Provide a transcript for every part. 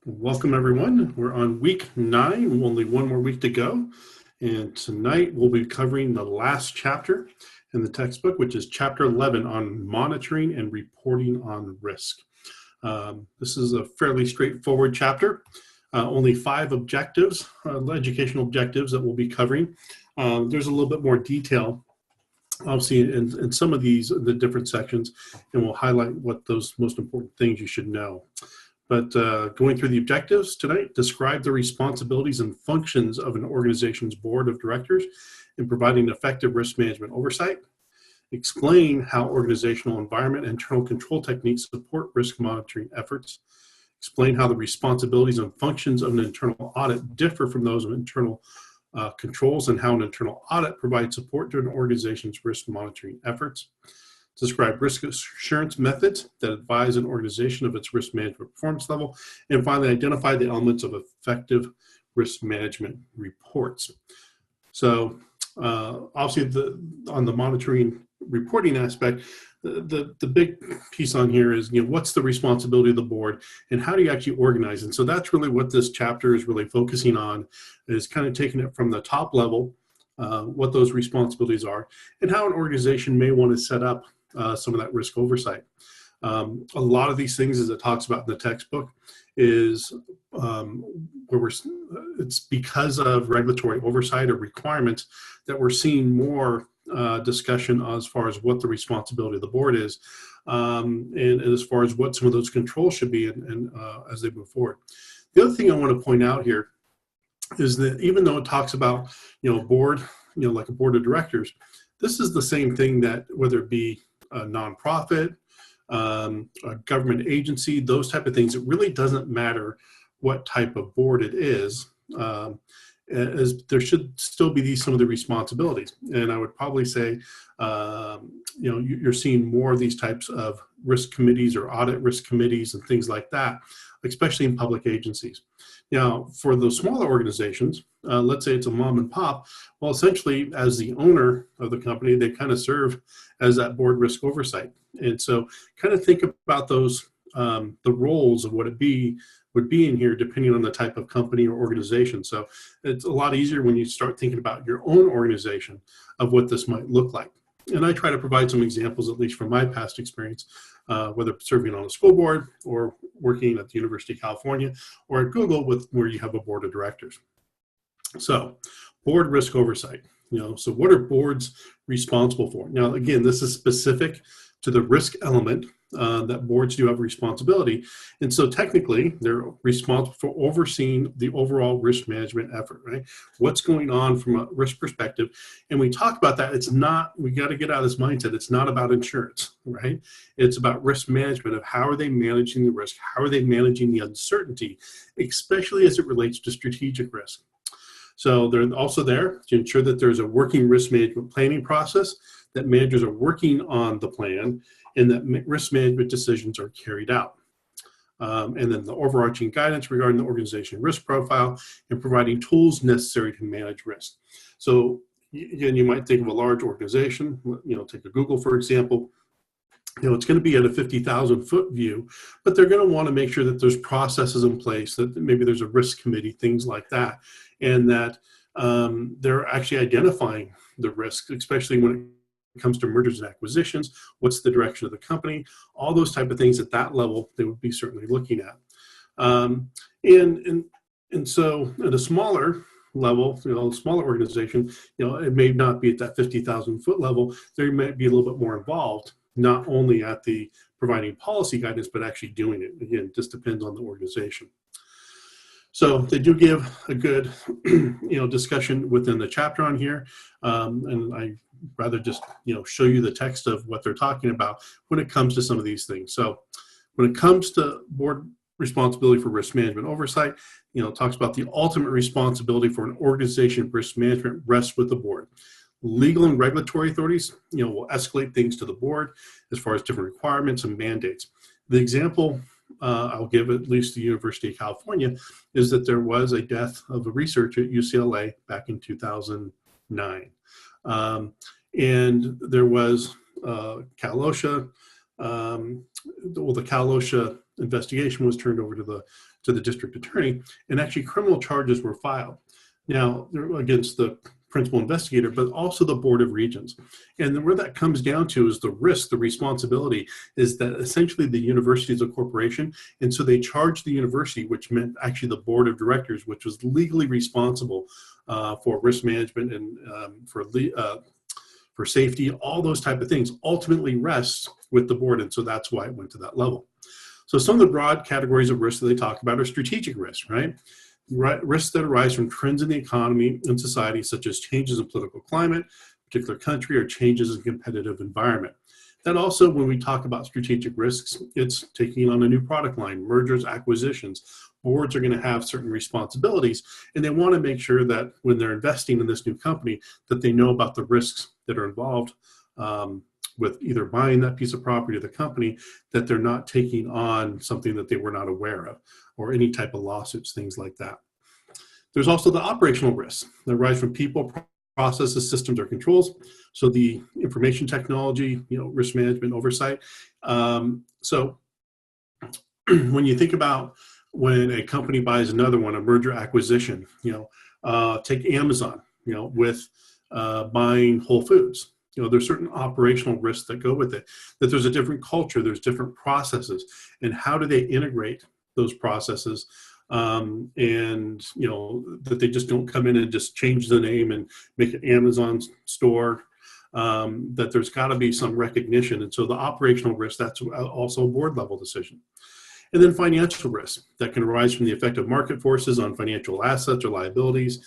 Welcome, everyone. We're on week 9, only one more week to go. And tonight we'll be covering the last chapter in the textbook, which is chapter 11 on monitoring and reporting on risk. This is a fairly straightforward chapter, only 5 objectives, educational objectives that we'll be covering. There's a little bit more detail, obviously, in some of these, the different sections, and we'll highlight what those most important things you should know. But going through the objectives tonight, describe the responsibilities and functions of an organization's board of directors in providing effective risk management oversight. Explain how organizational environment and internal control techniques support risk monitoring efforts. Explain how the responsibilities and functions of an internal audit differ from those of internal controls and how an internal audit provides support to an organization's risk monitoring efforts. Describe risk assurance methods that advise an organization of its risk management performance level, and finally identify the elements of effective risk management reports. So obviously on the monitoring reporting aspect, the big piece on here is, what's the responsibility of the board and how do you actually organize? And so that's really what this chapter is really focusing on, is kind of taking it from the top level, what those responsibilities are, and how an organization may want to set up some of that risk oversight. A lot of these things, as it talks about in the textbook, is it's because of regulatory oversight or requirements that we're seeing more discussion as far as what the responsibility of the board is, and as far as what some of those controls should be, and as they move forward. The other thing I want to point out here is that even though it talks about board, like a board of directors, this is the same thing that whether it be a nonprofit, a government agency, those type of things, it really doesn't matter what type of board it is, as there should still be some of the responsibilities. And I would probably say, you're seeing more of these types of risk committees or audit risk committees and things like that, especially in public agencies. Now, for those smaller organizations, let's say it's a mom and pop, well, essentially, as the owner of the company, they kind of serve as that board risk oversight. And so kind of think about those, the roles of what would be in here, depending on the type of company or organization. So it's a lot easier when you start thinking about your own organization of what this might look like. And I try to provide some examples, at least from my past experience, whether serving on a school board or working at the University of California or at Google, where you have a board of directors. So board risk oversight, so what are boards responsible for? Now, again, this is specific to the risk element that boards do have responsibility. And so technically, they're responsible for overseeing the overall risk management effort, right? What's going on from a risk perspective. And we talk about that. We got to get out of this mindset. It's not about insurance, right? It's about risk management of how are they managing the risk? How are they managing the uncertainty, especially as it relates to strategic risk? So they're also there to ensure that there's a working risk management planning process, that managers are working on the plan, and that risk management decisions are carried out. And then the overarching guidance regarding the organization risk profile and providing tools necessary to manage risk. So again, you might think of a large organization, take a Google, for example. It's going to be at a 50,000 foot view, but they're going to want to make sure that there's processes in place, that maybe there's a risk committee, things like that, and that they're actually identifying the risk, especially when it comes to mergers and acquisitions. What's the direction of the company? All those type of things at that level, they would be certainly looking at. And so at a smaller level, smaller organization, it may not be at that 50,000 foot level. They might be a little bit more involved, not only at the providing policy guidance, but actually doing it. Again, it just depends on the organization. So they do give a good, discussion within the chapter on here. And I rather just, show you the text of what they're talking about when it comes to some of these things. So when it comes to board responsibility for risk management oversight, it talks about the ultimate responsibility for an organization risk management rests with the board. Legal and regulatory authorities, will escalate things to the board as far as different requirements and mandates. The example I'll give, at least the University of California, is that there was a death of a researcher at UCLA back in 2009. And there was Cal OSHA. The Cal OSHA investigation was turned over to the to the district attorney, and actually criminal charges were filed. Now, they're against the principal investigator, but also the Board of Regents. And then where that comes down to is the risk, the responsibility is that essentially the university is a corporation. And so they charged the university, which meant actually the Board of Directors, which was legally responsible for risk management and for safety, all those type of things, ultimately rests with the board. And so that's why it went to that level. So some of the broad categories of risks that they talk about are strategic risks, right? Risks that arise from trends in the economy and society, such as changes in political climate, particular country, or changes in competitive environment. That also, when we talk about strategic risks, it's taking on a new product line, mergers, acquisitions. Boards are going to have certain responsibilities, and they want to make sure that when they're investing in this new company, that they know about the risks that are involved with either buying that piece of property or the company, that they're not taking on something that they were not aware of, or any type of lawsuits, things like that. There's also the operational risks that arise from people, processes, systems, or controls. So the information technology, risk management oversight. So when you think about when a company buys another one, a merger acquisition, take Amazon, with buying Whole Foods. There's certain operational risks that go with it, that there's a different culture, there's different processes, and how do they integrate those processes, and that they just don't come in and just change the name and make an Amazon store, that there's got to be some recognition. And so the operational risk, that's also a board level decision. And then financial risks that can arise from the effect of market forces on financial assets or liabilities,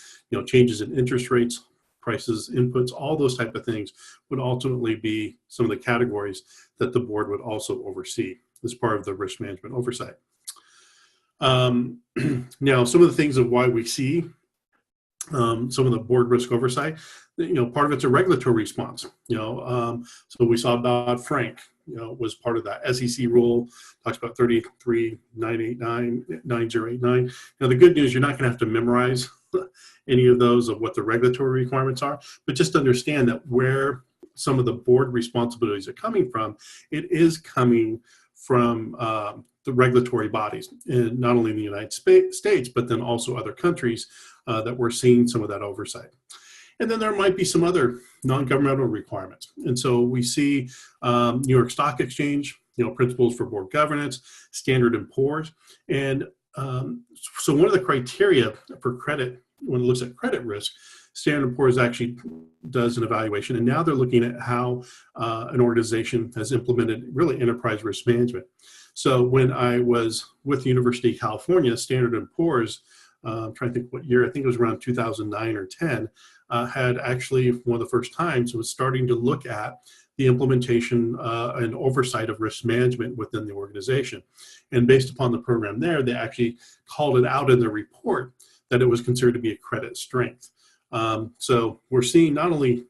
changes in interest rates, prices, inputs, all those type of things would ultimately be some of the categories that the board would also oversee as part of the risk management oversight. Now, some of the things of why we see some of the board risk oversight, part of it's a regulatory response. So we saw Dodd-Frank, was part of that. SEC rule talks about 33989, Now, the good news, you're not going to have to memorize any of those of what the regulatory requirements are, but just understand that where some of the board responsibilities are coming from, it is coming from the regulatory bodies, and not only in the United States, but then also other countries that we're seeing some of that oversight. And then there might be some other non-governmental requirements. And so we see New York Stock Exchange, principles for board governance, Standard & Poor's. And so one of the criteria for credit, when it looks at credit risk, Standard & Poor's actually does an evaluation. And now they're looking at how an organization has implemented really enterprise risk management. So when I was with the University of California, Standard & Poor's, I'm trying to think what year, I think it was around 2009 or 10, had actually one of the first times was starting to look at the implementation and oversight of risk management within the organization. And based upon the program there, they actually called it out in the report that it was considered to be a credit strength. So we're seeing not only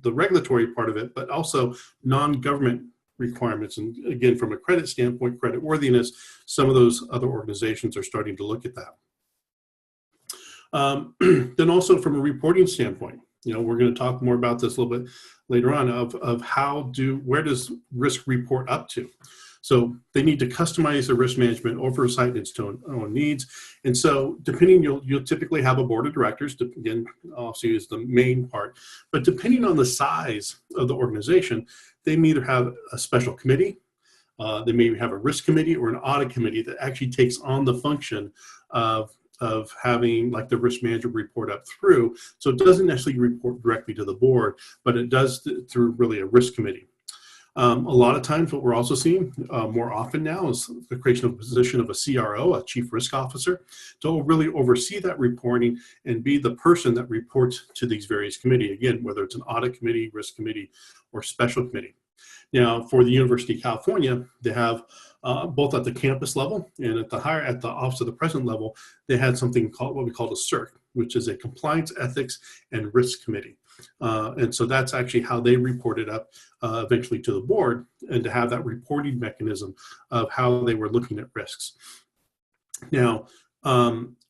the regulatory part of it, but also non-government requirements. And again, from a credit standpoint, credit worthiness, some of those other organizations are starting to look at that. Then also from a reporting standpoint, we're going to talk more about this a little bit later on of where does risk report up to? So they need to customize the risk management oversight its own needs. And so depending, you'll typically have a board of directors, again, obviously is the main part, but depending on the size of the organization, they may either have a special committee, they may have a risk committee or an audit committee that actually takes on the function of having like the risk manager report up through. So it doesn't necessarily report directly to the board, but it does through really a risk committee. A lot of times what we're also seeing more often now is the creation of a position of a CRO, a chief risk officer, to really oversee that reporting and be the person that reports to these various committees. Again, whether it's an audit committee, risk committee, or special committee. Now, for the University of California, they have both at the campus level and at the Office of the President level, they had something called what we call a CERC, which is a Compliance, Ethics, and Risk Committee. And so that's actually how they reported up eventually to the board, and to have that reporting mechanism of how they were looking at risks. Now,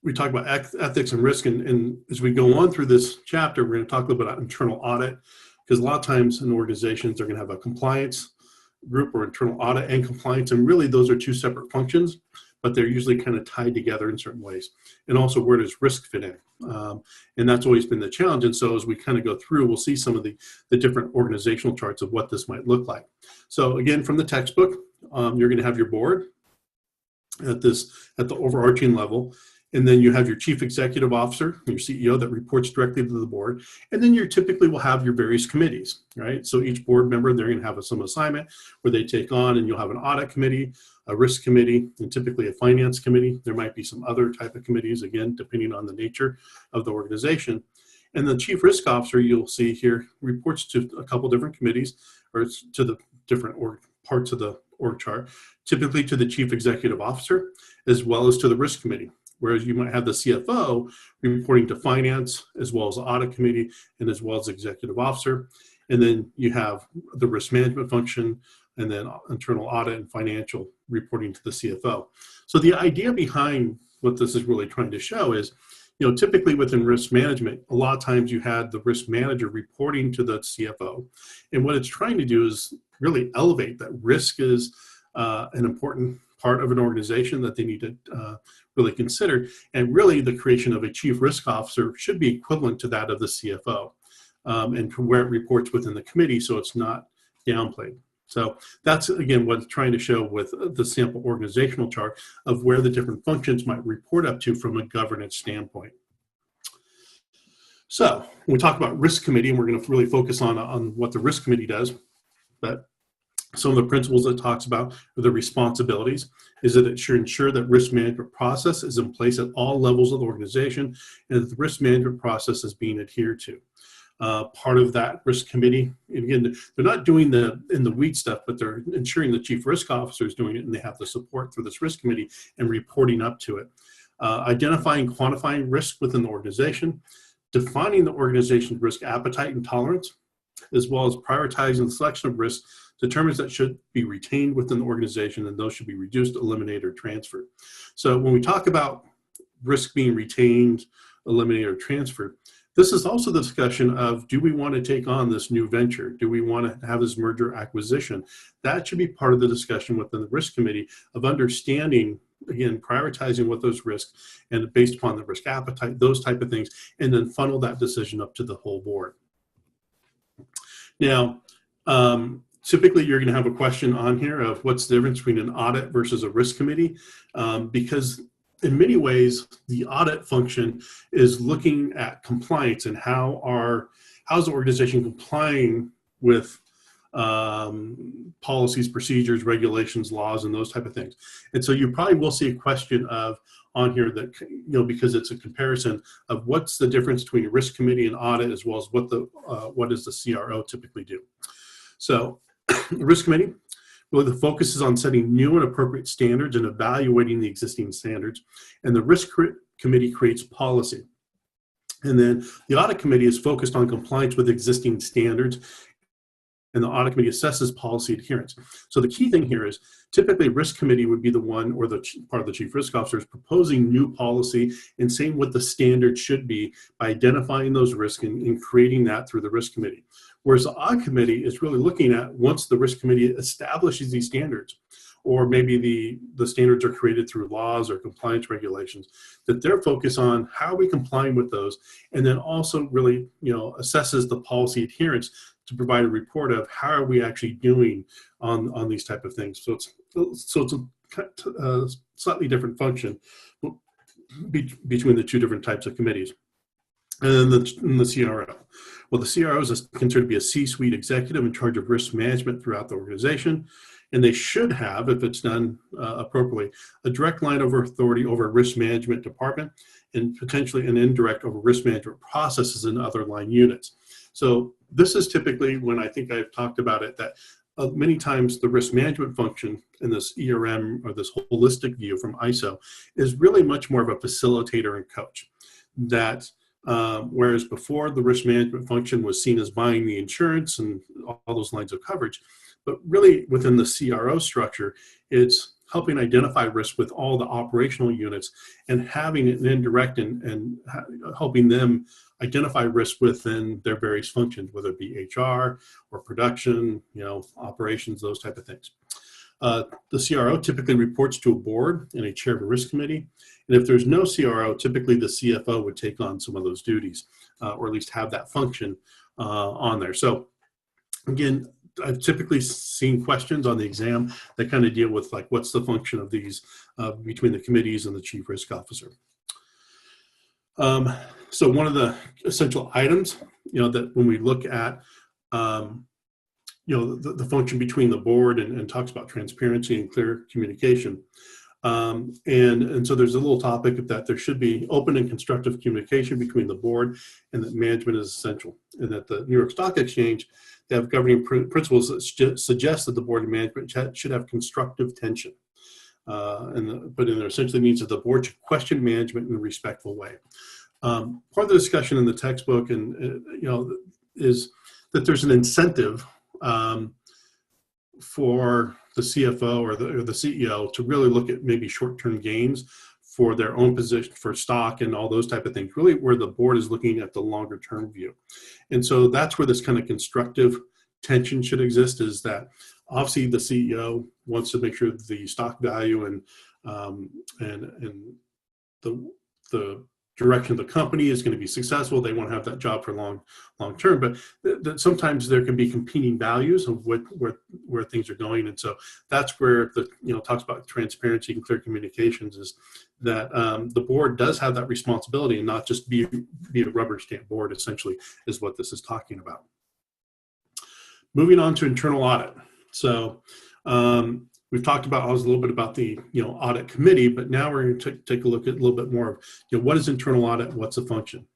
we talk about ethics and risk, and as we go on through this chapter, we're going to talk a little bit about internal audit, because a lot of times in organizations, they're going to have a compliance group or internal audit and compliance, and really those are two separate functions. but they're usually kind of tied together in certain ways. And also, where does risk fit in? And that's always been the challenge. And so as we kind of go through, we'll see some of the different organizational charts of what this might look like. So again, from the textbook, you're going to have your board at the overarching level. And then you have your chief executive officer, your CEO, that reports directly to the board. And then you typically will have your various committees, right? So each board member, they're going to have some assignment where they take on, and you'll have an audit committee, a risk committee, and typically a finance committee. There might be some other type of committees, again, depending on the nature of the organization. And the chief risk officer, you'll see here, reports to a couple different committees, or to the different parts of the org chart, typically to the chief executive officer, as well as to the risk committee. Whereas you might have the CFO reporting to finance, as well as the audit committee, and as well as executive officer. And then you have the risk management function, and then internal audit and financial reporting to the CFO. So the idea behind what this is really trying to show is, typically within risk management, a lot of times you had the risk manager reporting to the CFO. And what it's trying to do is really elevate that risk is an important part of an organization that they need to really consider. And really the creation of a chief risk officer should be equivalent to that of the CFO, and from where it reports within the committee, so it's not downplayed. So that's, again, what it's trying to show with the sample organizational chart of where the different functions might report up to from a governance standpoint. So when we talk about risk committee, and we're going to really focus on what the risk committee does, but some of the principles it talks about are the responsibilities, is that it should ensure that risk management process is in place at all levels of the organization, and that the risk management process is being adhered to. Part of that risk committee, and again, they're not doing the in the weed stuff, but they're ensuring the chief risk officer is doing it, and they have the support through this risk committee and reporting up to it. Identifying, quantifying risk within the organization, defining the organization's risk appetite and tolerance, as well as prioritizing the selection of risks determines that should be retained within the organization, and those should be reduced, eliminated, or transferred. So when we talk about risk being retained, eliminated, or transferred, this is also the discussion of, do we want to take on this new venture? Do we want to have this merger acquisition? That should be part of the discussion within the risk committee of understanding, again, prioritizing what those risks, and based upon the risk appetite, those type of things, and then funnel that decision up to the whole board. Now, typically you're going to have a question on here of what's the difference between an audit versus a risk committee, because in many ways, the audit function is looking at compliance and how's the organization complying with policies, procedures, regulations, laws, and those type of things. And so you probably will see a question on here that, because it's a comparison of what's the difference between a risk committee and audit, as well as what does the CRO typically do. So the risk committee, really the focus is on setting new and appropriate standards and evaluating the existing standards. And the risk committee creates policy. And then the audit committee is focused on compliance with existing standards, and the audit committee assesses policy adherence. So the key thing here is typically risk committee would be the one, or the part of the chief risk officer, is proposing new policy and saying what the standard should be by identifying those risks and creating that through the risk committee. Whereas the audit committee is really looking at, once the risk committee establishes these standards, or maybe the standards are created through laws or compliance regulations, that they're focused on how are we complying with those, and then also really, assesses the policy adherence to provide a report of how are we actually doing on these type of things. So it's a slightly different function between the two different types of committees. And then the CRO. Well, the CRO is considered to be a C-suite executive in charge of risk management throughout the organization. And they should have, if it's done appropriately, a direct line of authority over a risk management department, and potentially an indirect over risk management processes in other line units. So this is typically when I think I've talked about it, that many times the risk management function in this ERM, or this holistic view from ISO, is really much more of a facilitator and coach. That whereas before the risk management function was seen as buying the insurance and all those lines of coverage, but really within the CRO structure, it's helping identify risk with all the operational units and having an indirect and helping them identify risk within their various functions, whether it be HR or production, operations, those type of things. The CRO typically reports to a board and a chair of a risk committee. And if there's no CRO, typically the CFO would take on some of those duties, or at least have that function on there. So again, I've typically seen questions on the exam that kind of deal with like, what's the function of these between the committees and the chief risk officer. So one of the essential items, that when we look at, the function between the board and talks about transparency and clear communication. And so there's a little topic of that there should be open and constructive communication between the board, and that management is essential, and that the New York Stock Exchange, they have governing principles that suggest that the board and management should have constructive tension. But it essentially means that the board should question management in a respectful way. Part of the discussion in the textbook is that there's an incentive for the CFO or the CEO to really look at maybe short-term gains for their own position for stock and all those type of things, really where the board is looking at the longer term view. And so that's where this kind of constructive tension should exist, is that obviously the CEO wants to make sure that the stock value and the direction of the company is going to be successful. They want to have that job for long term, but sometimes there can be competing values of where things are going. And so that's where talks about transparency and clear communications, is that the board does have that responsibility, and not just be a rubber stamp board, essentially, is what this is talking about. Moving on to internal audit. So we've talked about a little bit about the audit committee, but now we're going to take a look at a little bit more of what is internal audit, what's the function.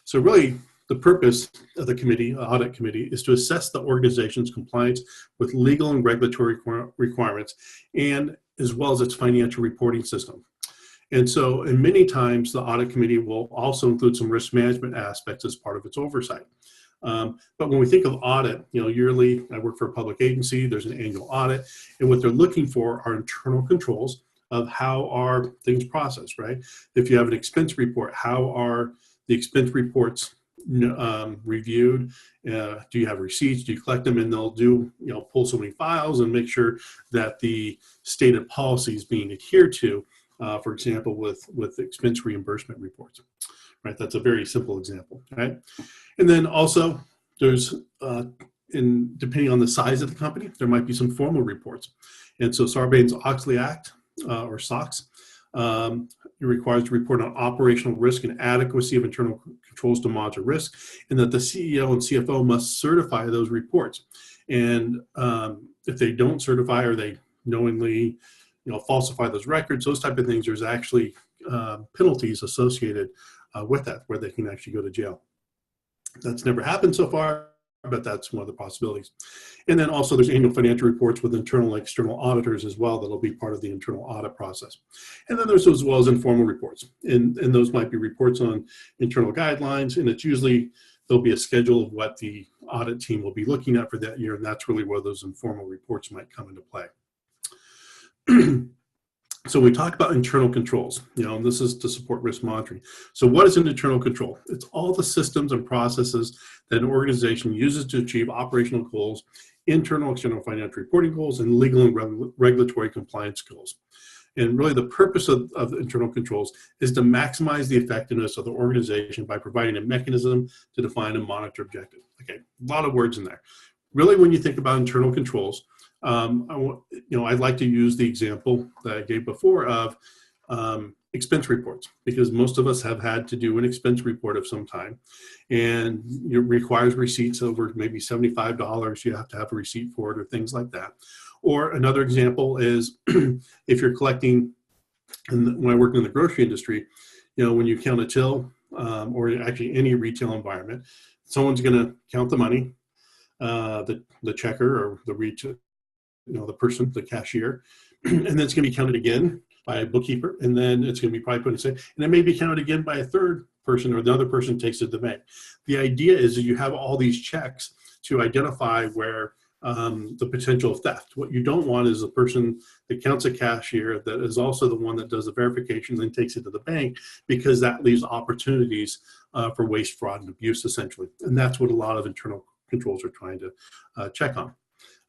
So really, the purpose of the audit committee, is to assess the organization's compliance with legal and regulatory requirements, and as well as its financial reporting system. And so, and many times, the audit committee will also include some risk management aspects as part of its oversight. But when we think of audit, yearly, I work for a public agency, there's an annual audit, and what they're looking for are internal controls of how are things processed, right? If you have an expense report, how are the expense reports reviewed? Do you have receipts? Do you collect them? And they'll do, pull so many files and make sure that the stated policy is being adhered to, for example, with expense reimbursement reports. Right, that's a very simple example, right? And then also, there's, depending on the size of the company, there might be some formal reports. And so Sarbanes-Oxley Act, or SOX, it requires to report on operational risk and adequacy of internal controls to monitor risk, and that the CEO and CFO must certify those reports. And if they don't certify, or they knowingly falsify those records, those type of things, there's actually penalties associated with that, where they can actually go to jail. That's never happened so far, but that's one of the possibilities. And then also there's annual financial reports with internal and external auditors as well that'll be part of the internal audit process. And then there's as well as informal reports. And those might be reports on internal guidelines, and it's usually, there'll be a schedule of what the audit team will be looking at for that year, and that's really where those informal reports might come into play. So we talk about internal controls, and this is to support risk monitoring. So what is an internal control? It's all the systems and processes that an organization uses to achieve operational goals, internal and external financial reporting goals, and legal and regulatory compliance goals. And really the purpose of internal controls is to maximize the effectiveness of the organization by providing a mechanism to define and monitor objectives. Okay, a lot of words in there. Really, when you think about internal controls, I'd like to use the example that I gave before of expense reports, because most of us have had to do an expense report of some time, and it requires receipts over maybe $75. You have to have a receipt for it, or things like that. Or another example is if you're collecting, and when I work in the grocery industry, when you count a till, or actually any retail environment, someone's going to count the money, the checker or the retail, the person, the cashier, and then it's going to be counted again by a bookkeeper, and then it's going to be probably put in say, and it may be counted again by a third person, or the other person takes it to the bank. The idea is that you have all these checks to identify where the potential of theft. What you don't want is a person that counts a cashier that is also the one that does the verification and takes it to the bank, because that leaves opportunities for waste, fraud, and abuse, essentially. And that's what a lot of internal controls are trying to check on.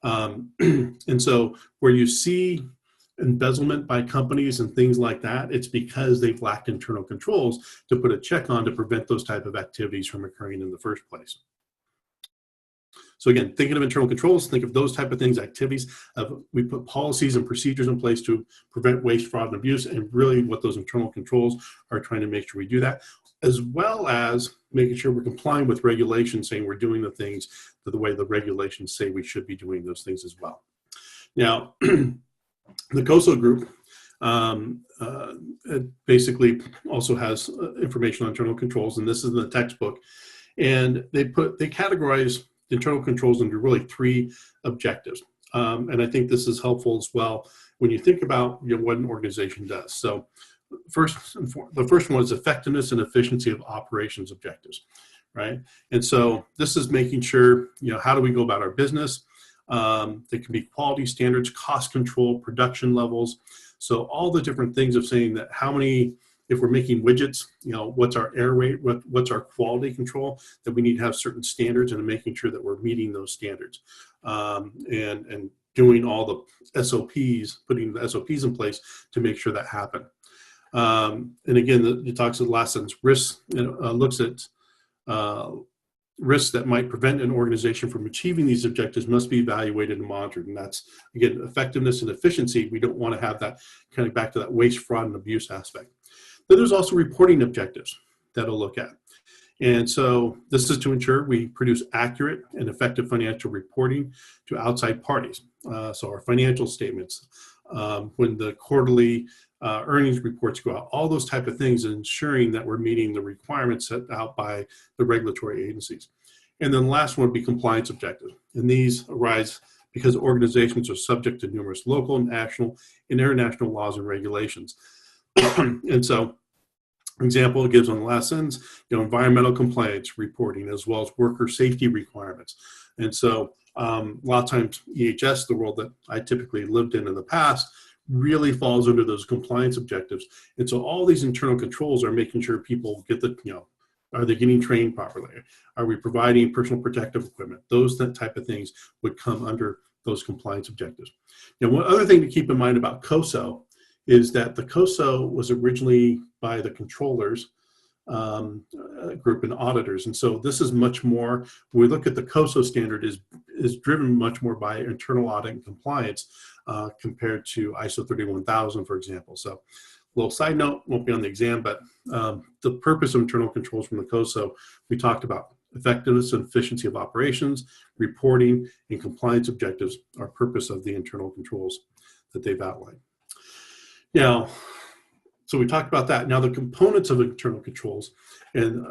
And so where you see embezzlement by companies and things like that, it's because they've lacked internal controls to put a check on to prevent those type of activities from occurring in the first place. So again, thinking of internal controls, think of those type of things, activities. We put policies and procedures in place to prevent waste, fraud, and abuse, and really what those internal controls are trying to make sure we do that, as well as making sure we're complying with regulations, saying we're doing the things the way the regulations say we should be doing those things as well. Now, the COSO group basically also has information on internal controls, and this is in the textbook. And they categorize internal controls into really 3 objectives. And I think this is helpful as well when you think about what an organization does. So the first one is effectiveness and efficiency of operations objectives, right? And so this is making sure, how do we go about our business? There can be quality standards, cost control, production levels. So all the different things of saying that if we're making widgets, what's our error rate, what's our quality control, that we need to have certain standards and making sure that we're meeting those standards. And doing all the SOPs, putting the SOPs in place to make sure that happen. And again, it talks in the last sentence, risks, looks at risks that might prevent an organization from achieving these objectives must be evaluated and monitored. And that's, again, effectiveness and efficiency. We don't want to have that kind of back to that waste, fraud, and abuse aspect. Then there's also reporting objectives that I'll look at. And so this is to ensure we produce accurate and effective financial reporting to outside parties. So our financial statements, when the quarterly earnings reports go out, all those type of things, ensuring that we're meeting the requirements set out by the regulatory agencies. And then the last one would be compliance objectives. And these arise because organizations are subject to numerous local, national, and international laws and regulations. And so, example it gives on the last sentence, environmental compliance reporting, as well as worker safety requirements. And so a lot of times EHS, the world that I typically lived in the past, really falls under those compliance objectives. And so all these internal controls are making sure people get are they getting trained properly? Are we providing personal protective equipment? Those type of things would come under those compliance objectives. Now, one other thing to keep in mind about COSO is that the COSO was originally by the controllers group and auditors. And so this is much more, when we look at the COSO standard, is driven much more by internal audit and compliance compared to ISO 31000, for example. So a little side note, won't be on the exam, but the purpose of internal controls from the COSO, we talked about effectiveness and efficiency of operations, reporting, and compliance objectives are purpose of the internal controls that they've outlined. Now, so we talked about that. Now the components of internal controls, and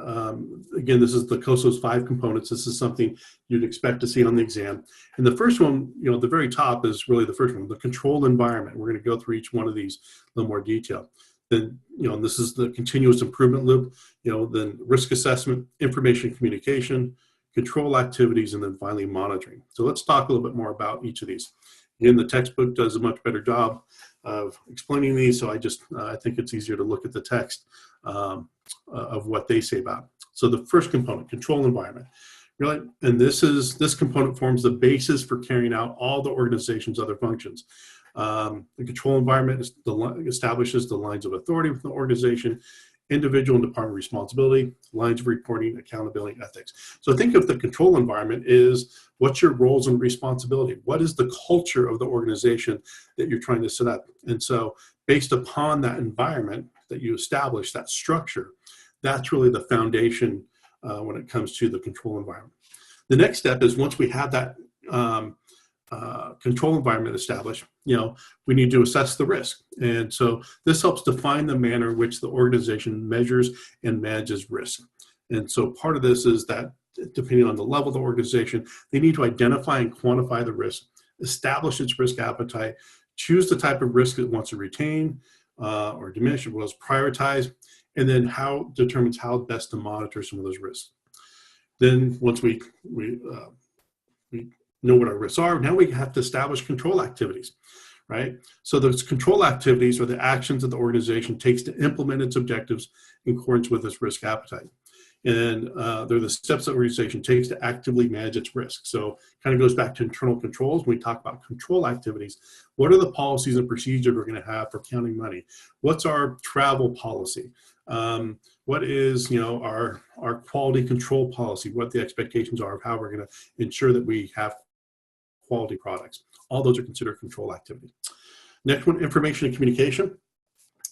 again, this is the COSO's 5 components. This is something you'd expect to see on the exam. And the first one, the very top is really the first one, the controlled environment. We're going to go through each one of these in a little more detail. Then, this is the continuous improvement loop, then risk assessment, information communication, control activities, and then finally monitoring. So let's talk a little bit more about each of these. Again, the textbook does a much better job of explaining these, so I think it's easier to look at the text of what they say about it. So the first component, control environment, really, and this component forms the basis for carrying out all the organization's other functions. The control environment establishes the lines of authority within the organization, individual and department responsibility, lines of reporting, accountability, ethics. So think of the control environment is what's your roles and responsibility? What is the culture of the organization that you're trying to set up? And so based upon that environment that you establish, that structure, that's really the foundation when it comes to the control environment. The next step is once we have that control environment established, we need to assess the risk. And so this helps define the manner in which the organization measures and manages risk. And so part of this is that depending on the level of the organization, they need to identify and quantify the risk, establish its risk appetite, choose the type of risk it wants to retain or diminish, as well as prioritize, and then determines how best to monitor some of those risks. Then once we know what our risks are, now we have to establish control activities, right? So those control activities are the actions that the organization takes to implement its objectives in accordance with its risk appetite. And they're the steps that organization takes to actively manage its risk. So kind of goes back to internal controls. When we talk about control activities, what are the policies and procedures we're going to have for counting money? What's our travel policy? What is, our quality control policy? What the expectations are of how we're going to ensure that we have quality products? All those are considered control activities. Next one, information and communication.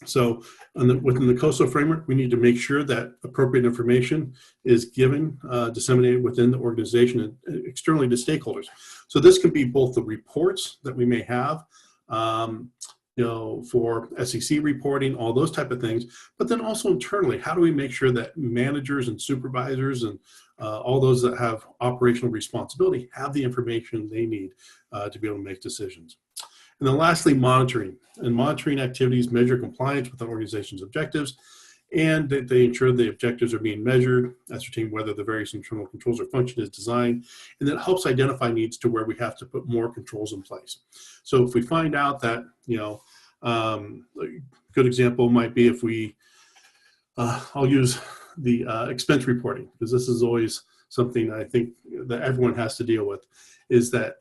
So within the COSO framework, we need to make sure that appropriate information is given, disseminated within the organization and externally to stakeholders. So this can be both the reports that we may have, for SEC reporting, all those type of things, but then also internally, how do we make sure that managers and supervisors and all those that have operational responsibility have the information they need to be able to make decisions. And then lastly, monitoring. And monitoring activities measure compliance with the organization's objectives, and they ensure the objectives are being measured, ascertain whether the various internal controls or function is designed, and that helps identify needs to where we have to put more controls in place. So if we find out that, a good example might be if we, I'll use the expense reporting, because this is always something I think that everyone has to deal with, is that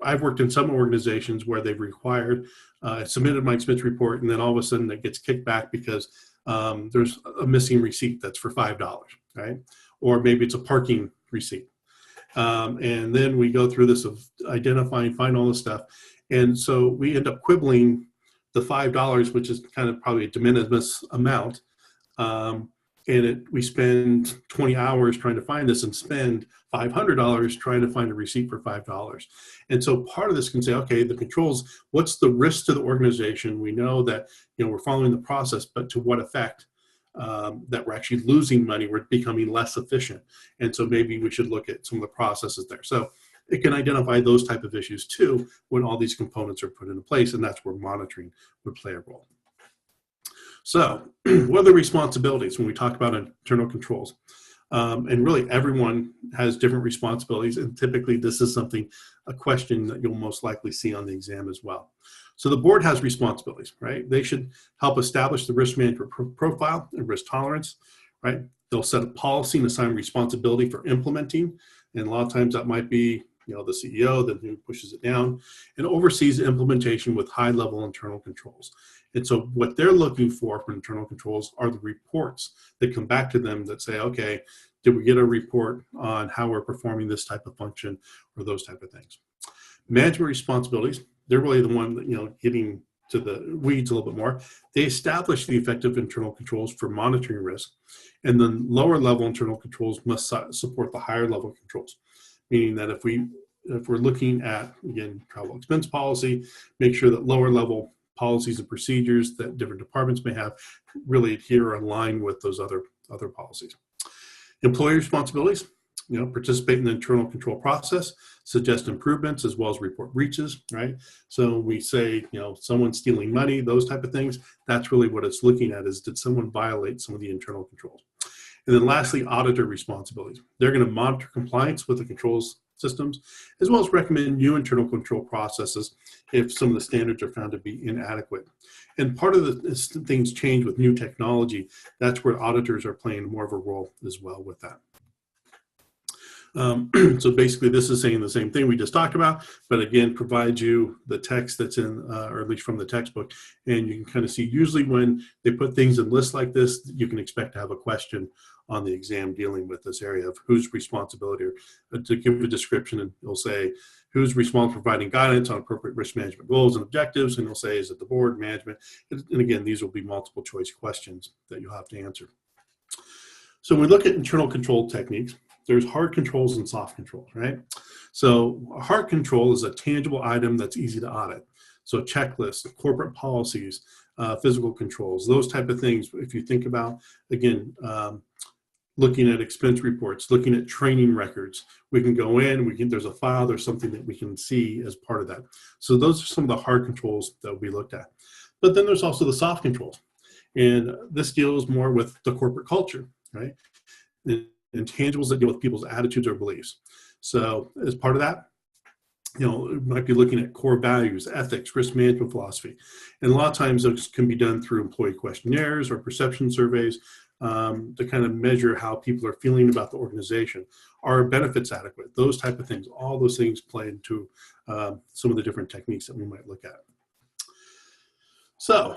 I've worked in some organizations where they've required, submitted my expense report, and then all of a sudden it gets kicked back because there's a missing receipt that's for $5, right? Or maybe it's a parking receipt. And then we go through this of identifying, find all this stuff. And so we end up quibbling the $5, which is kind of probably a de minimis amount. And we spend 20 hours trying to find this and spend $500 trying to find a receipt for $5. And so part of this can say, okay, the controls, what's the risk to the organization? We know that, we're following the process, but to what effect? That we're actually losing money, we're becoming less efficient. And so maybe we should look at some of the processes there. So it can identify those type of issues too when all these components are put into place, and that's where monitoring would play a role. So what are the responsibilities when we talk about internal controls? And really everyone has different responsibilities, and typically this is a question that you'll most likely see on the exam as well. So the board has responsibilities, right? They should help establish the risk management profile and risk tolerance, right? They'll set a policy and assign responsibility for implementing, and a lot of times that might be the CEO, then who pushes it down, and oversees the implementation with high-level internal controls. And so what they're looking for internal controls are the reports that come back to them that say, okay, did we get a report on how we're performing this type of function or those type of things. Management responsibilities, they're really the one that, getting to the weeds a little bit more. They establish the effective internal controls for monitoring risk, and then lower level internal controls must support the higher level controls. Meaning that if we're looking at, again, travel expense policy, make sure that lower level policies and procedures that different departments may have really adhere or align with those other policies. Employee responsibilities, participate in the internal control process, suggest improvements as well as report breaches, right? So we say, someone's stealing money, those type of things. That's really what it's looking at, is did someone violate some of the internal controls? And then lastly, auditor responsibilities. They're going to monitor compliance with the controls systems, as well as recommend new internal control processes if some of the standards are found to be inadequate. And part of things change with new technology. That's where auditors are playing more of a role as well with that. So basically this is saying the same thing we just talked about, but again, provides you the text that's in, or at least from the textbook, and you can kind of see usually when they put things in lists like this, you can expect to have a question on the exam dealing with this area of whose responsibility, or to give a description, and you'll say who's responsible for providing guidance on appropriate risk management goals and objectives, and you'll say, is it the board, management? And again, these will be multiple choice questions that you'll have to answer. So when we look at internal control techniques, there's hard controls and soft controls, right? So a hard control is a tangible item that's easy to audit. So checklists, corporate policies, physical controls, those type of things. If you think about, again, looking at expense reports, looking at training records, we can go in, there's a file, there's something that we can see as part of that. So those are some of the hard controls that we looked at. But then there's also the soft controls. And this deals more with the corporate culture, right? Intangibles that deal with people's attitudes or beliefs. So as part of that, it might be looking at core values, ethics, risk management philosophy. And a lot of times those can be done through employee questionnaires or perception surveys, to kind of measure how people are feeling about the organization. Are benefits adequate? Those type of things. All those things play into some of the different techniques that we might look at. So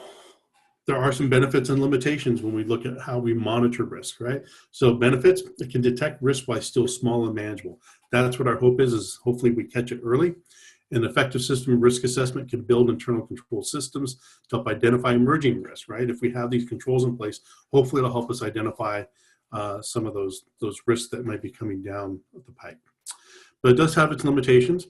there are some benefits and limitations when we look at how we monitor risk, right? So benefits, it can detect risk while still small and manageable. That's what our hope is hopefully we catch it early. An effective system of risk assessment can build internal control systems to help identify emerging risks, right? If we have these controls in place, hopefully it'll help us identify some of those risks that might be coming down the pipe. But it does have its limitations,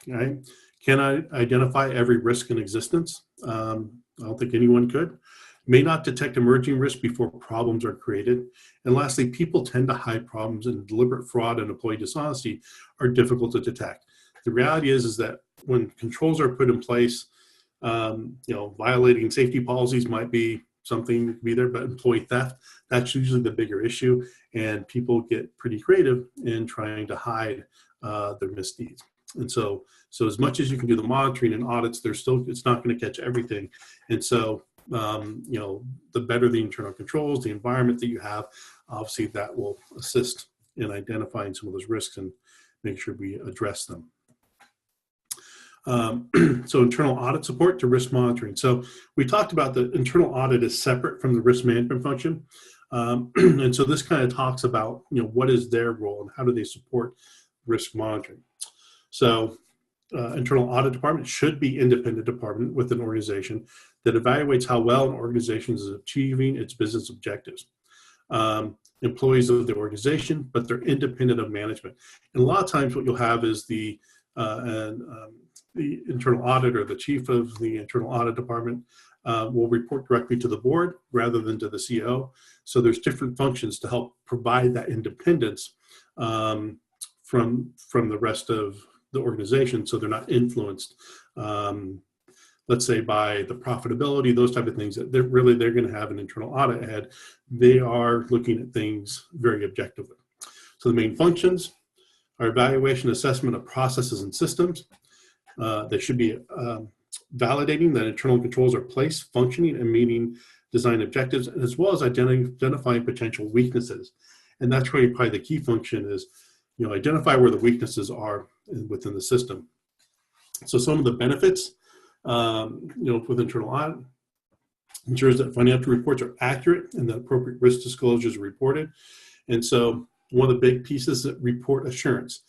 right? Can I identify every risk in existence? I don't think anyone could. May not detect emerging risks before problems are created. And lastly, people tend to hide problems, and deliberate fraud and employee dishonesty are difficult to detect. The reality is that when controls are put in place, violating safety policies might be something to be there, but employee theft, that's usually the bigger issue. And people get pretty creative in trying to hide their misdeeds. And so as much as you can do the monitoring and audits, it's not going to catch everything. And so, the better the internal controls, the environment that you have, obviously that will assist in identifying some of those risks and make sure we address them. So internal audit support to risk monitoring. So we talked about the internal audit is separate from the risk management function. And so this kind of talks about, what is their role and how do they support risk monitoring. So internal audit department should be independent department with an organization that evaluates how well an organization is achieving its business objectives. Employees of the organization, but they're independent of management. And a lot of times what you'll have is the internal auditor, the chief of the internal audit department, will report directly to the board rather than to the CEO. So there's different functions to help provide that independence from the rest of the organization, so they're not influenced, let's say, by the profitability, those type of things. That they're going to have an internal audit head. They are looking at things very objectively. So the main functions are evaluation, assessment of processes and systems. They should be validating that internal controls are placed, functioning, and meeting design objectives, as well as identifying potential weaknesses. And that's really probably the key function is, identify where the weaknesses are within the system. So some of the benefits, with internal audit, ensures that financial reports are accurate and that appropriate risk disclosures are reported. And so one of the big pieces is report assurance,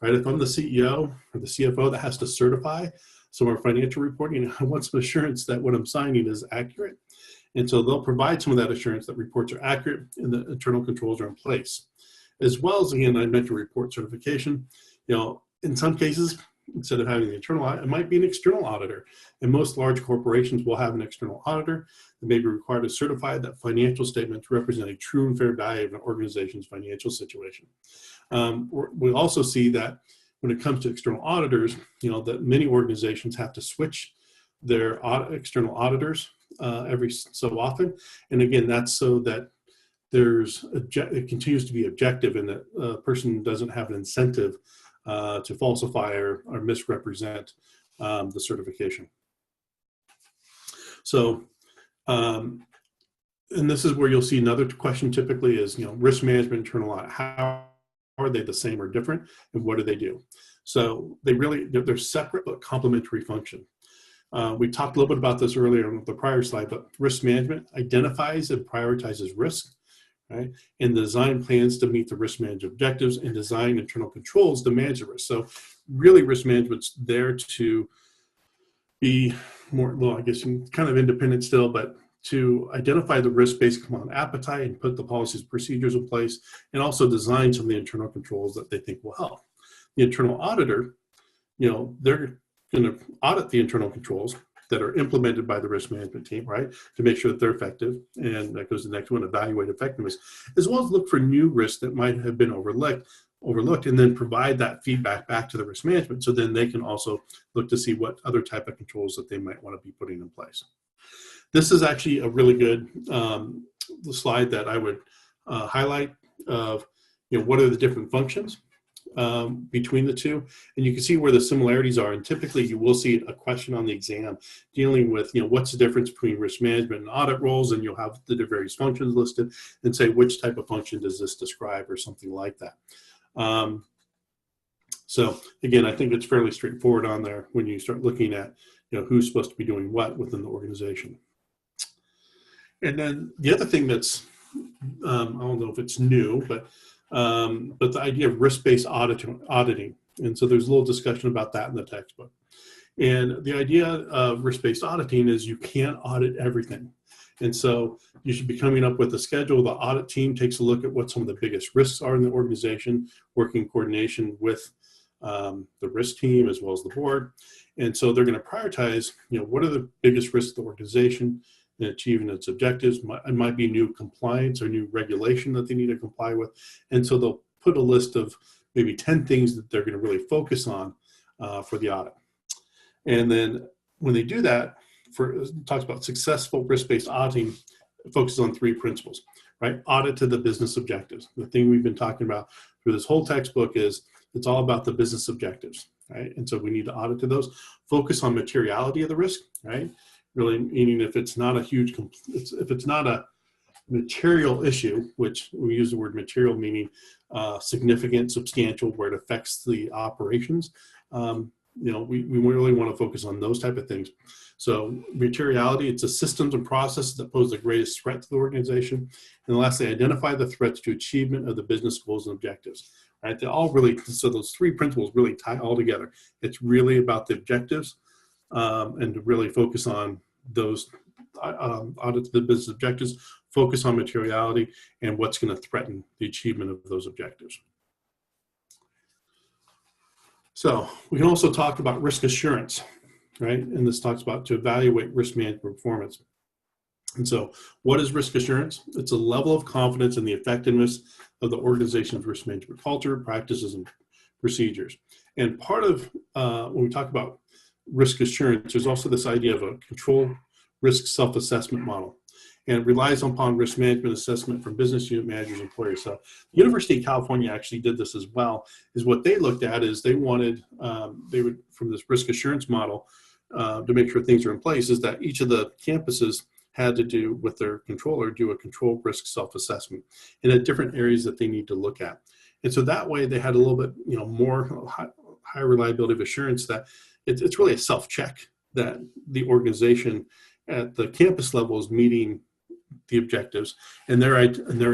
right? If I'm the CEO or the CFO that has to certify some of our financial reporting, I want some assurance that what I'm signing is accurate. And so they'll provide some of that assurance that reports are accurate and the internal controls are in place. As well as, again, I mentioned report certification. In some cases, instead of having the internal audit, it might be an external auditor. And most large corporations will have an external auditor that may be required to certify that financial statements represent a true and fair value of an organization's financial situation. We also see that when it comes to external auditors, that many organizations have to switch their external auditors every so often. And again, that's so that it continues to be objective and that a person doesn't have an incentive to falsify or misrepresent the certification. So, and this is where you'll see another question typically is, risk management, internal audit. How are they the same or different, and what do they do? So they're separate but complementary function. We talked a little bit about this earlier on the prior slide, but risk management identifies and prioritizes risk, right? And design plans to meet the risk management objectives and design internal controls to manage the risk. So really risk management's there to be more, well, I guess kind of independent still, but to identify the risk based upon appetite and put the policies and procedures in place, and also design some of the internal controls that they think will help. The internal auditor, they're going to audit the internal controls that are implemented by the risk management team, right, to make sure that they're effective. And that goes to the next one, evaluate effectiveness, as well as look for new risks that might have been overlooked, and then provide that feedback back to the risk management. So then they can also look to see what other type of controls that they might want to be putting in place. This is actually a really good slide that I would highlight of, what are the different functions. between the two, and you can see where the similarities are. And typically, you will see a question on the exam dealing with, what's the difference between risk management and audit roles, and you'll have the various functions listed, and say which type of function does this describe, or something like that. So again, I think it's fairly straightforward on there when you start looking at, who's supposed to be doing what within the organization. And then the other thing that's, I don't know if it's new, but the idea of risk-based auditing. And so there's a little discussion about that in the textbook. And the idea of risk-based auditing is you can't audit everything. And so you should be coming up with a schedule. The audit team takes a look at what some of the biggest risks are in the organization, working in coordination with the risk team as well as the board. And so they're going to prioritize, what are the biggest risks of the organization in achieving its objectives. It might be new compliance or new regulation that they need to comply with. And so they'll put a list of maybe 10 things that they're going to really focus on for the audit. And then when they do that, talks about successful risk-based auditing, it focuses on 3 principles, right? Audit to the business objectives. The thing we've been talking about through this whole textbook is it's all about the business objectives, right? And so we need to audit to those. Focus on materiality of the risk, right? Really meaning if it's not a huge, if it's not a material issue, which we use the word material meaning significant, substantial, where it affects the operations, we really want to focus on those type of things. So materiality, it's the systems and processes that pose the greatest threat to the organization. And lastly, identify the threats to achievement of the business goals and objectives. Right? They all really, so those 3 principles really tie all together. It's really about the objectives and to really focus on those audit the business objectives, focus on materiality and what's going to threaten the achievement of those objectives. So we can also talk about risk assurance, right? And this talks about to evaluate risk management performance. And so what is risk assurance? It's a level of confidence in the effectiveness of the organization's risk management culture, practices, and procedures. And part of when we talk about risk assurance, there's also this idea of a control risk self-assessment model. And it relies upon risk management assessment from business unit managers and employers. So the University of California actually did this as well, is what they looked at is they wanted, from this risk assurance model to make sure things are in place, is that each of the campuses had to do with their controller, do a control risk self-assessment and at different areas that they need to look at. And so that way they had a little bit, more high reliability of assurance that it's really a self-check that the organization at the campus level is meeting the objectives, and they're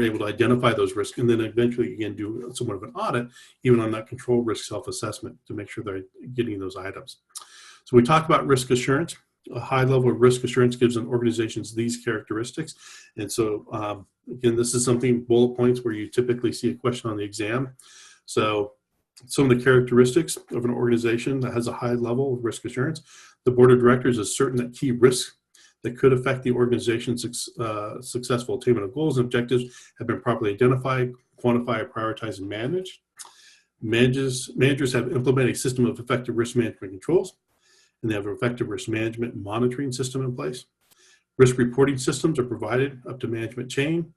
able to identify those risks, and then eventually again do somewhat of an audit, even on that control risk self-assessment, to make sure they're getting those items. So we talk about risk assurance. A high level of risk assurance gives an organizations these characteristics, and so again, this is something bullet points where you typically see a question on the exam. So some of the characteristics of an organization that has a high level of risk assurance: the board of directors is certain that key risks that could affect the organization's successful attainment of goals and objectives have been properly identified, quantified, prioritized, and managed. Managers have implemented a system of effective risk management controls, and they have an effective risk management monitoring system in place. Risk reporting systems are provided up to management chain,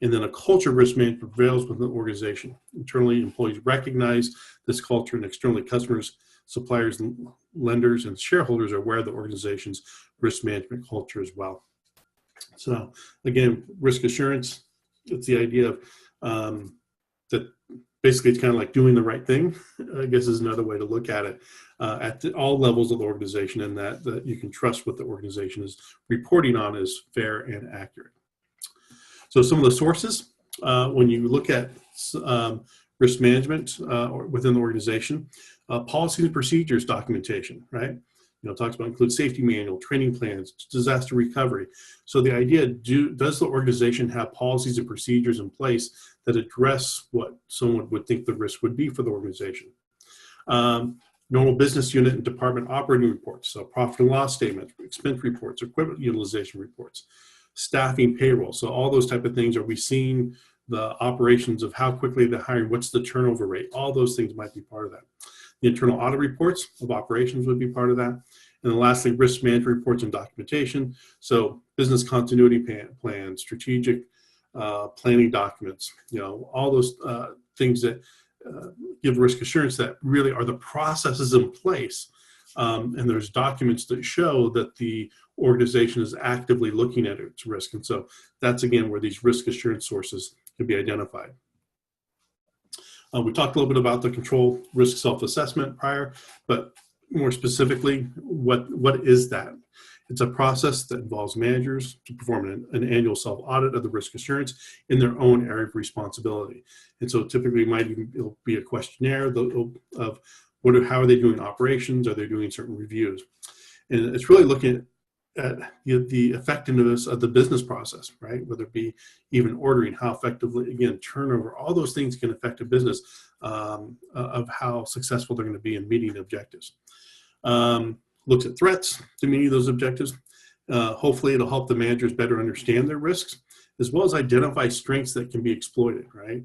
and then a culture of risk management prevails within the organization. Internally, employees recognize this culture, and externally, customers, suppliers, lenders, and shareholders are aware of the organization's risk management culture as well. So again, risk assurance, it's the idea of that basically it's kind of like doing the right thing, I guess is another way to look at it, at all levels of the organization, and that you can trust what the organization is reporting on is fair and accurate. So some of the sources, when you look at risk management within the organization, policies and procedures documentation, right? It talks about include safety manual, training plans, disaster recovery. So the idea, does the organization have policies and procedures in place that address what someone would think the risk would be for the organization? Normal business unit and department operating reports, so profit and loss statements, expense reports, equipment utilization reports, staffing, payroll. So all those type of things. Are we seeing the operations of how quickly they're hiring? What's the turnover rate? All those things might be part of that. The internal audit reports of operations would be part of that. And then lastly, risk management reports and documentation. So business continuity plans, strategic planning documents, all those things that give risk assurance that really are the processes in place, and there's documents that show that the organization is actively looking at its risk. And so that's, again, where these risk assurance sources can be identified. We talked a little bit about the control risk self-assessment prior, but more specifically, what is that? It's a process that involves managers to perform an annual self-audit of the risk assurance in their own area of responsibility. And so typically it'll be a questionnaire of how are they doing operations? Are they doing certain reviews? And it's really looking at the effectiveness of the business process, right? Whether it be even ordering, how effectively, again, turnover, all those things can affect a business of how successful they're going to be in meeting objectives. Looks at threats to meeting those objectives. Hopefully it'll help the managers better understand their risks, as well as identify strengths that can be exploited, right?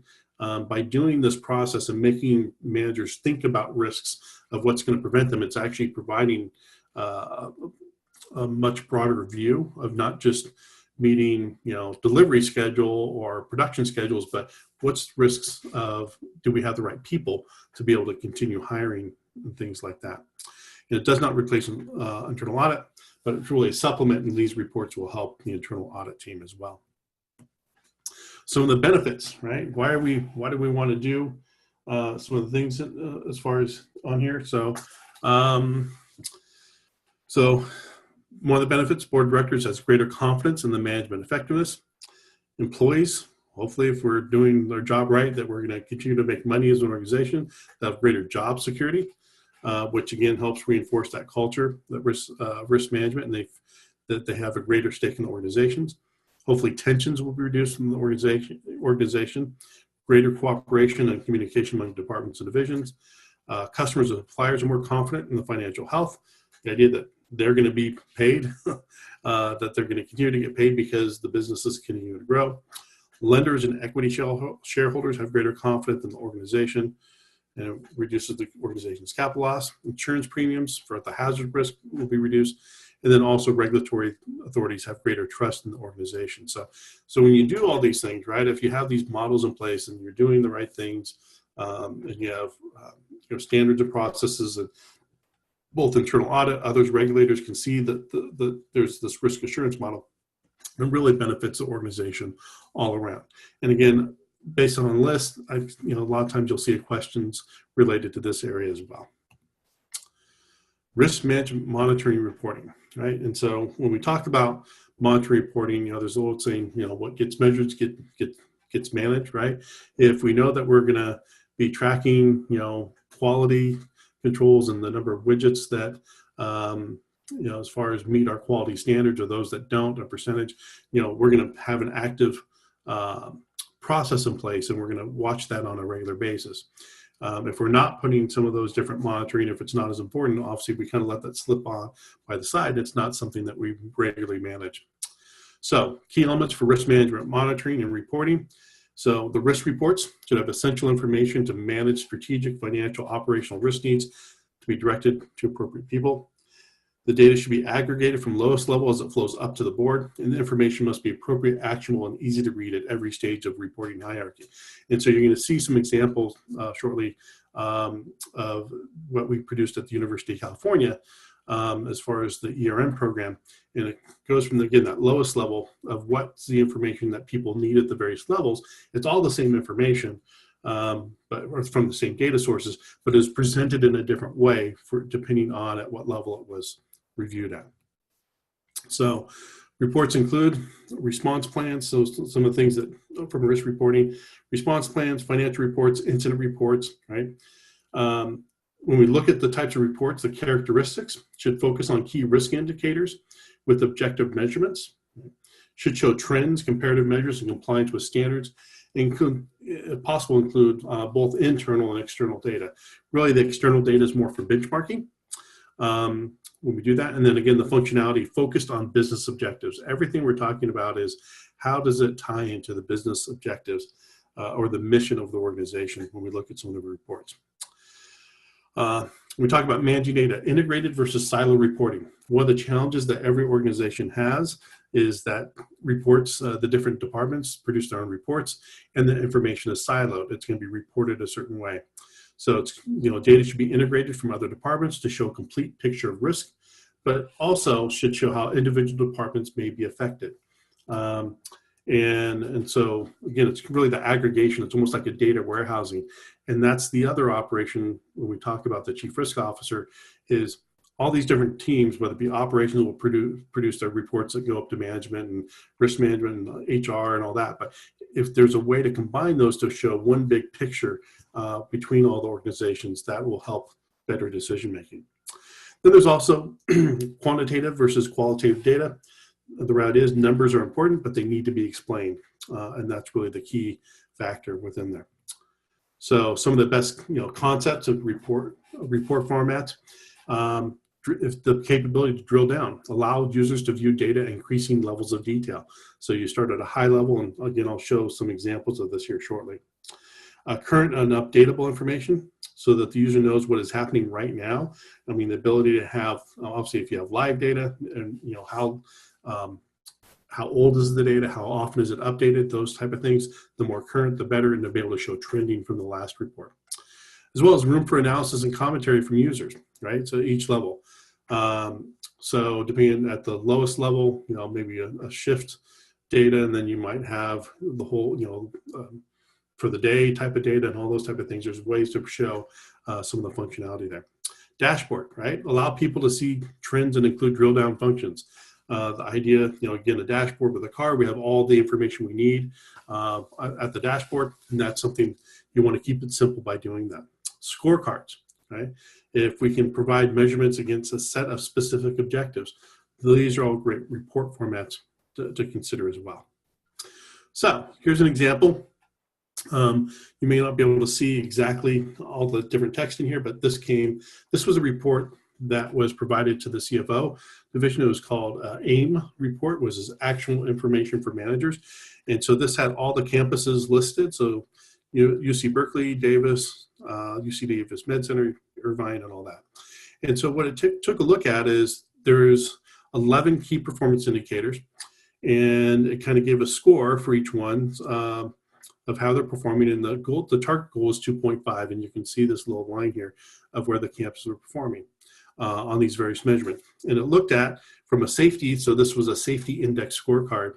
By doing this process and making managers think about risks of what's going to prevent them, it's actually providing a much broader view of not just meeting, delivery schedule or production schedules, but what's risks of, do we have the right people to be able to continue hiring and things like that. It does not replace internal audit, but it's really a supplement, and these reports will help the internal audit team as well. Some of the benefits, right? Why do we want to do some of the things as far as on here? So one of the benefits, board of directors has greater confidence in the management effectiveness. Employees, hopefully if we're doing their job right, that we're going to continue to make money as an organization, have greater job security. Which again helps reinforce that culture, that risk management, and that they have a greater stake in the organizations. Hopefully tensions will be reduced in the organization, greater cooperation and communication among departments and divisions. Customers and suppliers are more confident in the financial health. The idea that they're going to be paid, that they're going to continue to get paid because the businesses continue to grow. Lenders and equity shareholders have greater confidence in the organization, and it reduces the organization's capital loss. Insurance premiums for the hazard risk will be reduced. And then also regulatory authorities have greater trust in the organization. So when you do all these things, right, if you have these models in place and you're doing the right things, and you have standards and processes, and both internal audit, others, regulators can see that there's this risk assurance model, it really benefits the organization all around. And again, based on a list, a lot of times you'll see questions related to this area as well. Risk management monitoring reporting, right? And so when we talk about monitoring reporting, there's a old saying, what gets measured gets managed, right? If we know that we're going to be tracking, quality controls and the number of widgets that, as far as meet our quality standards, or those that don't, a percentage, we're going to have an active process in place, and we're going to watch that on a regular basis. If we're not putting some of those different monitoring, if it's not as important, obviously we kind of let that slip on by the side. It's not something that we regularly manage. So key elements for risk management monitoring and reporting. So the risk reports should have essential information to manage strategic, financial, operational risk needs to be directed to appropriate people. The data should be aggregated from lowest level as it flows up to the board, and the information must be appropriate, actionable, and easy to read at every stage of reporting hierarchy. And so you're going to see some examples shortly of what we produced at the University of California as far as the ERM program. And it goes from, again, that lowest level of what's the information that people need at the various levels. It's all the same information, but from the same data sources, but is presented in a different way depending on at what level it was reviewed at. So reports include response plans. So some of the things that from risk reporting, response plans, financial reports, incident reports, right? When we look at the types of reports, the characteristics should focus on key risk indicators with objective measurements, should show trends, comparative measures, and compliance with standards, include, if possible, include both internal and external data. Really, the external data is more for benchmarking. When we do that, and then again, the functionality focused on business objectives. Everything we're talking about is how does it tie into the business objectives or the mission of the organization when we look at some of the reports. We talk about managing data, integrated versus silo reporting. One of the challenges that every organization has is that reports, the different departments produce their own reports, and the information is siloed. It's going to be reported a certain way. So it's, data should be integrated from other departments to show a complete picture of risk, but also should show how individual departments may be affected. And so again, it's really the aggregation. It's almost like a data warehousing. And that's the other operation when we talk about the chief risk officer, is all these different teams, whether it be operations, will produce their reports that go up to management and risk management and HR and all that. But if there's a way to combine those to show one big picture between all the organizations, that will help better decision making. Then there's also quantitative versus qualitative data. The route is numbers are important, but they need to be explained. And that's really the key factor within there. So some of the best concepts of report formats, if the capability to drill down, allow users to view data at increasing levels of detail. So you start at a high level, and again, I'll show some examples of this here shortly. Current and updatable information, so that the user knows what is happening right now. I mean, the ability to have, obviously, if you have live data, and how old is the data, how often is it updated, those type of things. The more current, the better, and to be able to show trending from the last report, as well as room for analysis and commentary from users, right? So each level. So depending at the lowest level, maybe a shift data, and then you might have the whole, for the day type of data and all those type of things. There's ways to show some of the functionality there. Dashboard, right? Allow people to see trends and include drill down functions. The idea, again, a dashboard with a car, we have all the information we need at the dashboard, and that's something you want to keep it simple by doing that. Scorecards, right? If we can provide measurements against a set of specific objectives, these are all great report formats to consider as well. So here's an example. You may not be able to see exactly all the different text in here, but this was a report that was provided to the CFO division. It was called AIM report, was his actual information for managers. And so this had all the campuses listed. So UC Berkeley, Davis, UC Davis Med Center, Irvine, and all that. And so what it took a look at is there's 11 key performance indicators, and it kind of gave a score for each one of how they're performing. And the target goal is 2.5, and you can see this little line here of where the campuses are performing on these various measurements. And it looked at from a safety, so this was a safety index scorecard,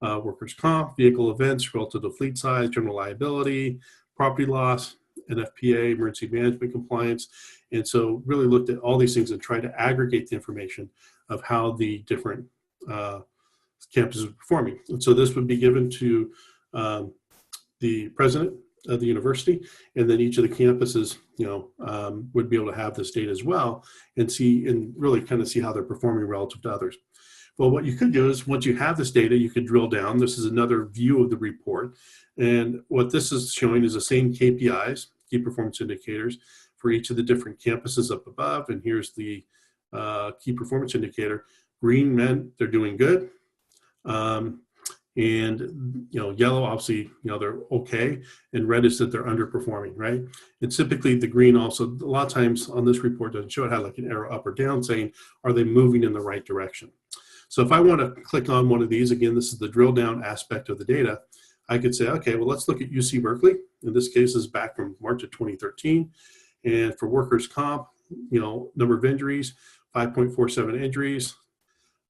workers' comp, vehicle events relative to fleet size, general liability, property loss, NFPA, emergency management compliance. And so really looked at all these things and tried to aggregate the information of how the different campuses are performing. And so this would be given to the president of the university, and then each of the campuses, would be able to have this data as well and really kind of see how they're performing relative to others. Well, what you could do is once you have this data, you could drill down. This is another view of the report. And what this is showing is the same KPIs, key performance indicators, for each of the different campuses up above. And here's the key performance indicator. Green meant they're doing good. And yellow, obviously, they're okay, and red is that they're underperforming, right? And typically the green also, a lot of times on this report doesn't show it, had like an arrow up or down saying, are they moving in the right direction? So if I want to click on one of these, again, this is the drill down aspect of the data, I could say, okay, well, let's look at UC Berkeley. In this case, is back from March of 2013. And for workers' comp, number of injuries, 5.47 injuries.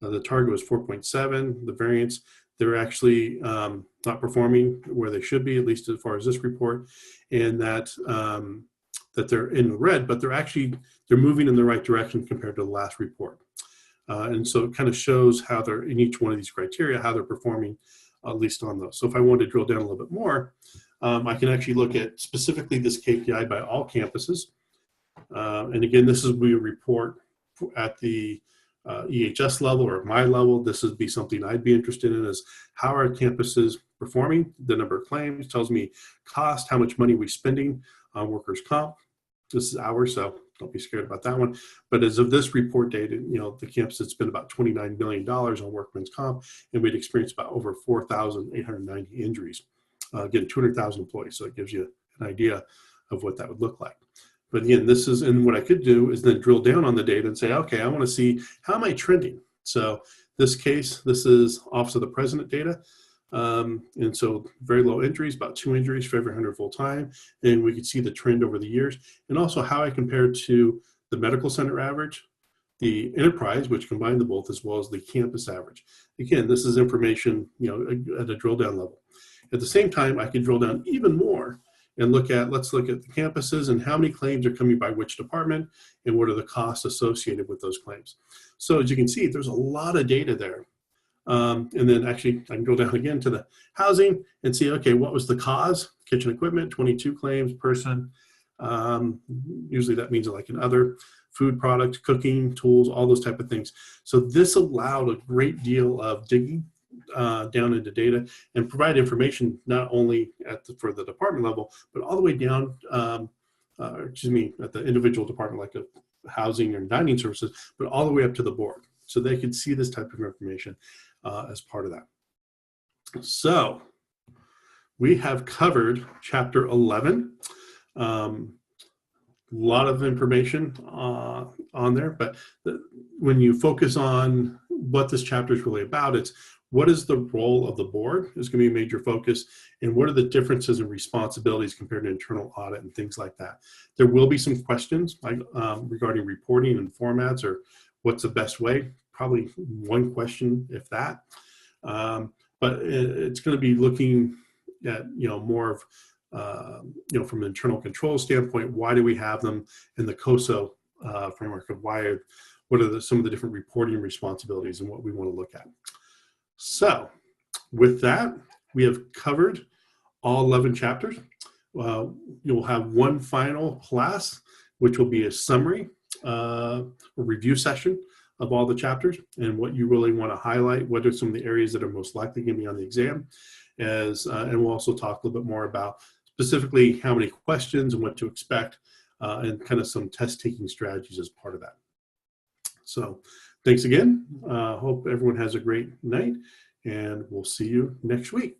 The target was 4.7. The variance, they're actually not performing where they should be, at least as far as this report, and that they're in the red, but they're moving in the right direction compared to the last report. And so it kind of shows how they're in each one of these criteria, how they're performing, at least on those. So if I wanted to drill down a little bit more, I can actually look at specifically this KPI by all campuses. And again, this is we report at the EHS level or my level. This would be something I'd be interested in, is how are campuses performing? The number of claims tells me cost, how much money we're spending on workers' comp. This is ours, so don't be scared about that one. But as of this report date, the campus had spent about $29 million on workman's comp, and we'd experienced about over 4,890 injuries. Again, 200,000 employees, so it gives you an idea of what that would look like. But again, and what I could do is then drill down on the data and say, okay, I want to see how am I trending. So This case, this is Office of the President data. And so very low injuries, about 2 injuries for every 100 full time. And we could see the trend over the years, and also how I compared to the medical center average, the enterprise, which combined the both, as well as the campus average. Again, this is information, at a drill down level. At the same time, I could drill down even more and let's look at the campuses and how many claims are coming by which department and what are the costs associated with those claims. So as you can see, there's a lot of data there. And then actually I can go down again to the housing and see, okay, what was the cause? Kitchen equipment, 22 claims, person. Usually that means like an other, food product, cooking, tools, all those type of things. So this allowed a great deal of digging down into data and provide information not only for the department level, but all the way down, at the individual department, like a housing and dining services, but all the way up to the board. So they could see this type of information as part of that. So we have covered chapter 11. A lot of information on there, but when you focus on what this chapter is really about, it's what is the role of the board is going to be a major focus, and what are the differences in responsibilities compared to internal audit and things like that. There will be some questions like regarding reporting and formats, or what's the best way. Probably one question, if that. But it's going to be looking at more of from an internal control standpoint, why do we have them in the COSO framework of what are some of the different reporting responsibilities and what we want to look at. So with that, we have covered all 11 chapters. You'll have one final class, which will be a summary, a review session of all the chapters and what you really want to highlight, what are some of the areas that are most likely going to be on the exam, and we'll also talk a little bit more about specifically how many questions and what to expect, and kind of some test taking strategies as part of that. So thanks again. Hope everyone has a great night, and we'll see you next week.